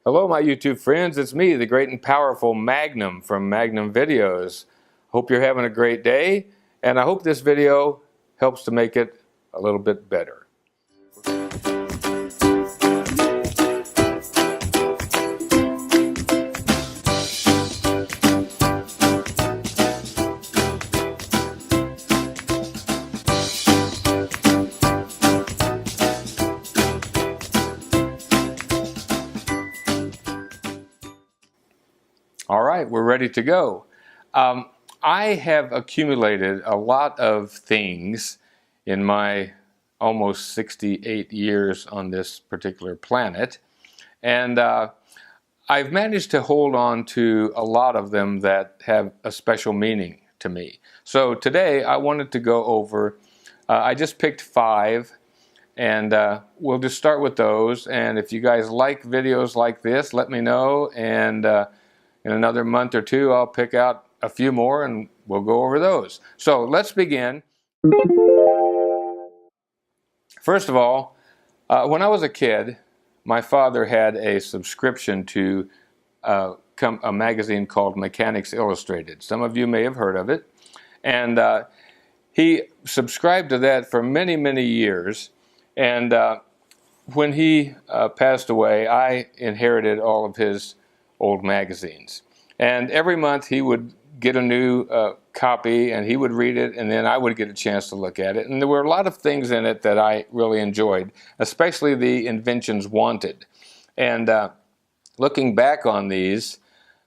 Hello, my YouTube friends. It's me, the great and powerful Magnum from Magnum Videos. Hope you're having a great day, and I hope this video helps to make it a little bit better. All right, we're ready to go. I have accumulated a lot of things in my almost 68 years on this particular planet, and I've managed to hold on to a lot of them that have a special meaning to me. So today I wanted to go over, I just picked 5, and we'll just start with those. And if you guys like videos like this, let me know, and in another month or two, I'll pick out a few more and we'll go over those. So let's begin. First of all, when I was a kid, my father had a subscription to a magazine called Mechanics Illustrated. Some of you may have heard of it. And he subscribed to that for many, many years. And when he passed away, I inherited all of his old magazines. And every month he would get a new copy and he would read it, and then I would get a chance to look at it. And there were a lot of things in it that I really enjoyed, especially the inventions wanted. And looking back on these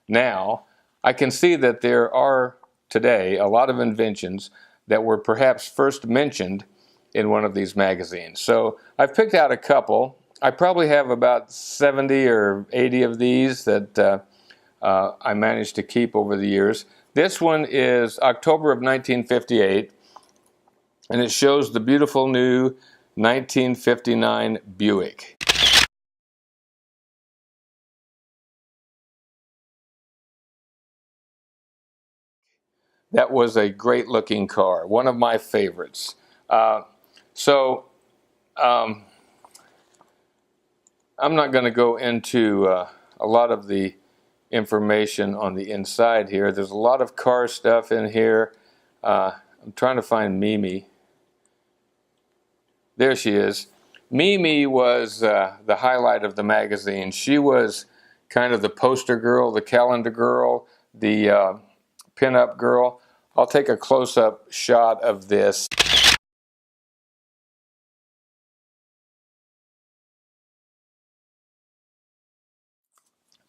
now, I can see that there are today a lot of inventions that were perhaps first mentioned in one of these magazines. So I've picked out a couple. I probably have about 70 or 80 of these that I managed to keep over the years. This one is October of 1958, and it shows the beautiful new 1959 Buick. That was a great looking car, one of my favorites. So I'm not going to go into a lot of the information on the inside here. There's a lot of car stuff in here. I'm trying to find Mimi. There she is. Mimi was the highlight of the magazine. She was kind of the poster girl, the calendar girl, the pin-up girl. I'll take a close-up shot of this.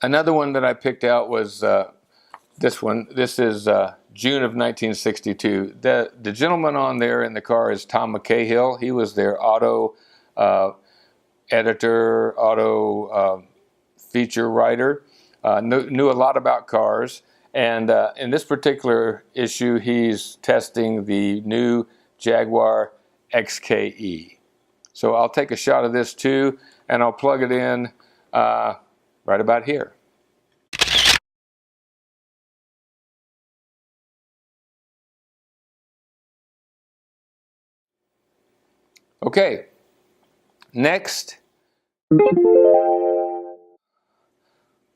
Another one that I picked out was this one. This is June of 1962. The gentleman on there in the car is Tom McCahill. He was their auto editor, auto feature writer. Knew a lot about cars. And in this particular issue, he's testing the new Jaguar XKE. So I'll take a shot of this too, and I'll plug it in right about here. Okay, next,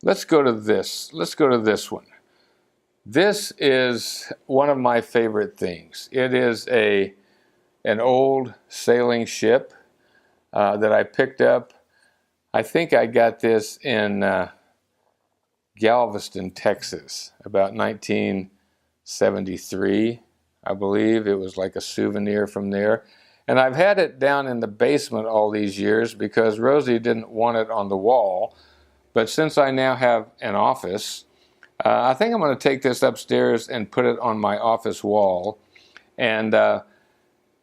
let's go to this. Let's go to this one. This is one of my favorite things. It is an old sailing ship that I picked up. I think I got this in Galveston, Texas, about 1973, I believe. It was like a souvenir from there. And I've had it down in the basement all these years because Rosie didn't want it on the wall. But since I now have an office, I think I'm going to take this upstairs and put it on my office wall. And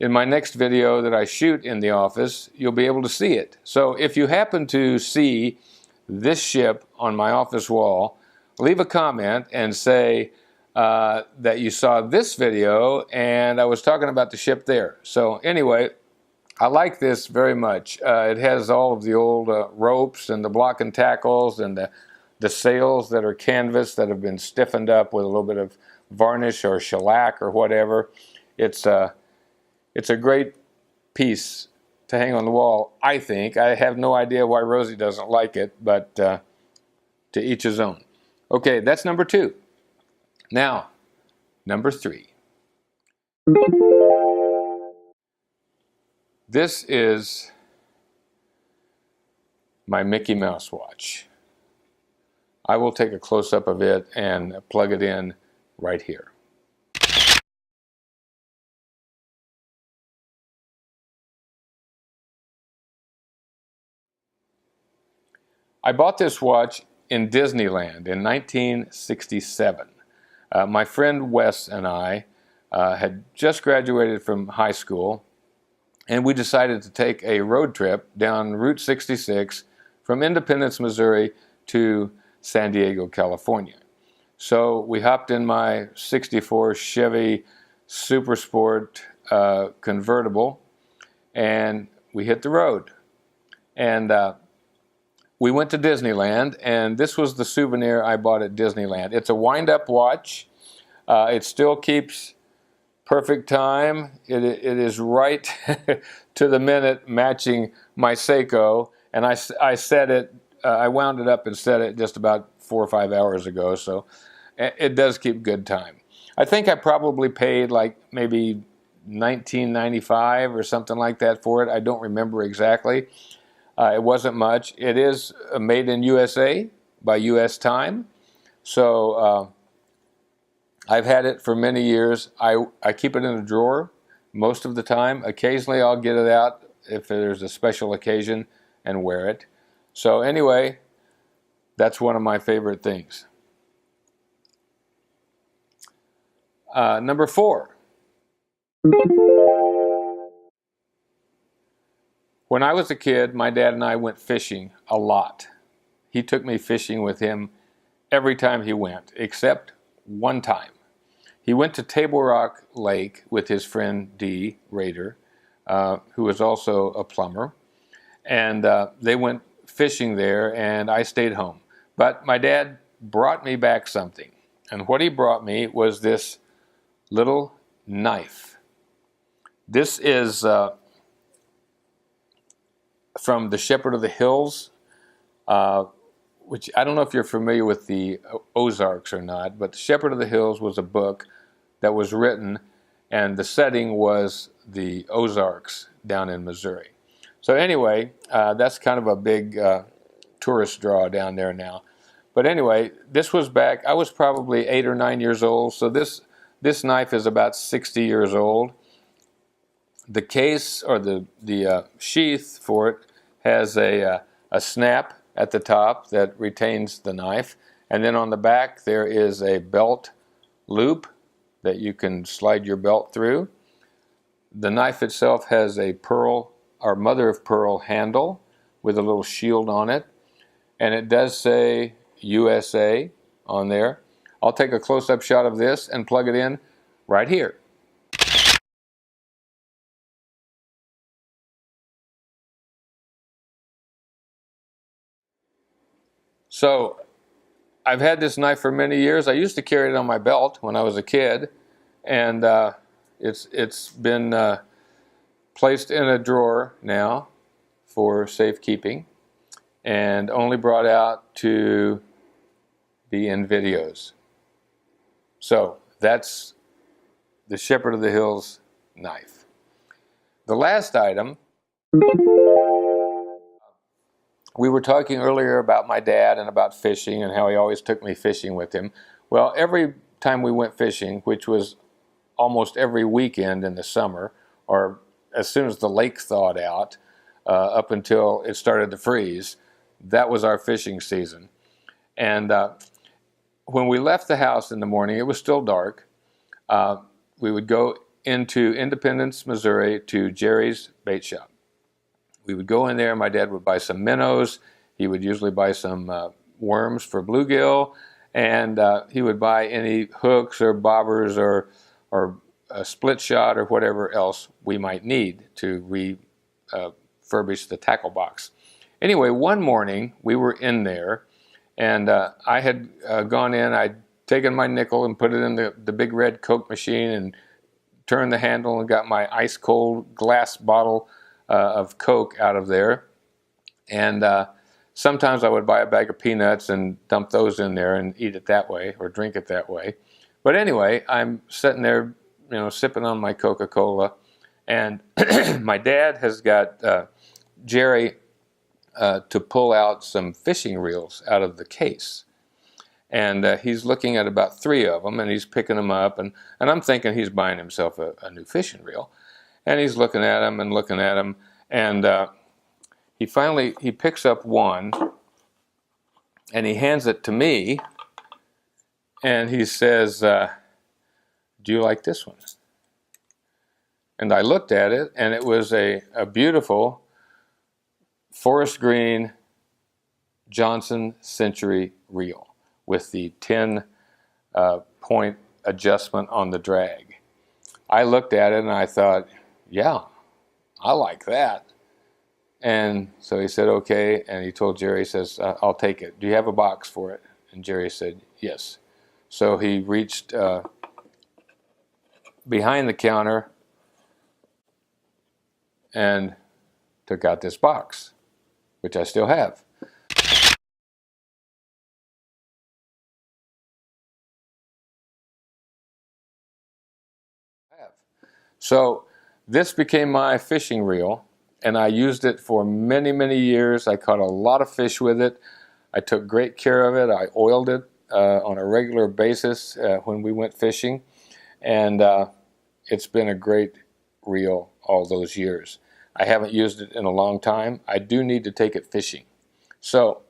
in my next video that I shoot in the office, you'll be able to see it. So if you happen to see this ship on my office wall, leave a comment and say that you saw this video and I was talking about the ship there. So anyway, I like this very much. It has all of the old ropes and the block and tackles and the sails that are canvas that have been stiffened up with a little bit of varnish or shellac or whatever. It's a great piece to hang on the wall, I think. I have no idea why Rosie doesn't like it, but To each his own. Okay, that's number 2. Now, number 3. This is my Mickey Mouse watch. I will take a close-up of it and plug it in right here. I bought this watch in Disneyland in 1967. My friend Wes and I had just graduated from high school, and we decided to take a road trip down Route 66 from Independence, Missouri to San Diego, California. So we hopped in my 64 Chevy Super Sport convertible, and we hit the road. And we went to Disneyland, and this was the souvenir I bought at Disneyland. It's a wind-up watch. It still keeps perfect time. It is right to the minute matching my Seiko, and I set it. I wound it up and set it just about 4 or 5 hours ago, so it does keep good time. I think I probably paid like maybe $19.95 or something like that for it. I don't remember exactly. It wasn't much. It is made in USA by US time, so I've had it for many years. I keep it in a drawer most of the time. Occasionally I'll get it out if there's a special occasion and wear it. So anyway, that's one of my favorite things. Number 4. When I was a kid, my dad and I went fishing a lot. He took me fishing with him every time he went, except one time. He went to Table Rock Lake with his friend Dee Rader, who was also a plumber, and they went fishing there, and I stayed home. But my dad brought me back something, and what he brought me was this little knife. This is from The Shepherd of the Hills, which I don't know if you're familiar with the Ozarks or not, but The Shepherd of the Hills was a book that was written, and the setting was the Ozarks down in Missouri. So anyway, that's kind of a big tourist draw down there now. But anyway, this was back, I was probably 8 or 9 years old, so this knife is about 60 years old. The case, or the sheath for it, has a snap at the top that retains the knife, and then on the back there is a belt loop that you can slide your belt through. The knife itself has a pearl or mother of pearl handle with a little shield on it, and it does say USA on there. I'll take a close-up shot of this and plug it in right here. So I've had this knife for many years. I used to carry it on my belt when I was a kid, and it's been placed in a drawer now for safekeeping, and only brought out to be in videos. So that's the Shepherd of the Hills knife. The last item, we were talking earlier about my dad and about fishing and how he always took me fishing with him. Well, every time we went fishing, which was almost every weekend in the summer, or as soon as the lake thawed out, up until it started to freeze, that was our fishing season. And when we left the house in the morning, it was still dark. We would go into Independence, Missouri to Jerry's Bait Shop. We would go in there, my dad would buy some minnows, he would usually buy some worms for bluegill, and he would buy any hooks or bobbers or a split shot or whatever else we might need to refurbish the tackle box. Anyway, one morning we were in there, and I had gone in, I'd taken my nickel and put it in the big red Coke machine and turned the handle and got my ice cold glass bottle of Coke out of there, and Sometimes I would buy a bag of peanuts and dump those in there and eat it that way or drink it that way. But anyway, I'm sitting there, sipping on my Coca-Cola, and my dad has got Jerry to pull out some fishing reels out of the case. And he's looking at about 3 of them, and he's picking them up, and I'm thinking he's buying himself a new fishing reel. And he's looking at them and looking at them, and he picks up one, and he hands it to me, and he says, do you like this one? And I looked at it, and it was a beautiful forest green Johnson Century reel with the 10 point adjustment on the drag. I looked at it and I thought, yeah, I like that. And so he said, okay, and he told Jerry, he says, I'll take it. Do you have a box for it? And Jerry said, yes. So he reached behind the counter and took out this box, which I still have. So this became my fishing reel, and I used it for many, many years. I caught a lot of fish with it. I took great care of it. I oiled it on a regular basis when we went fishing, and it's been a great reel all those years. I haven't used it in a long time. I do need to take it fishing, so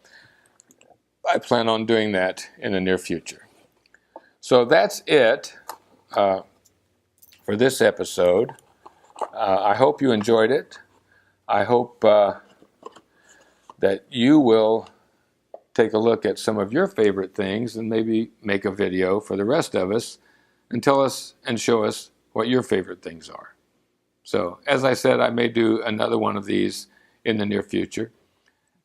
I plan on doing that in the near future. So that's it for this episode. I hope you enjoyed it. I hope that you will take a look at some of your favorite things and maybe make a video for the rest of us and tell us and show us what your favorite things are. So, as I said, I may do another one of these in the near future.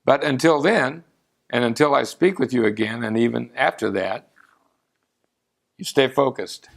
But until then, and until I speak with you again, and even after that, you stay focused.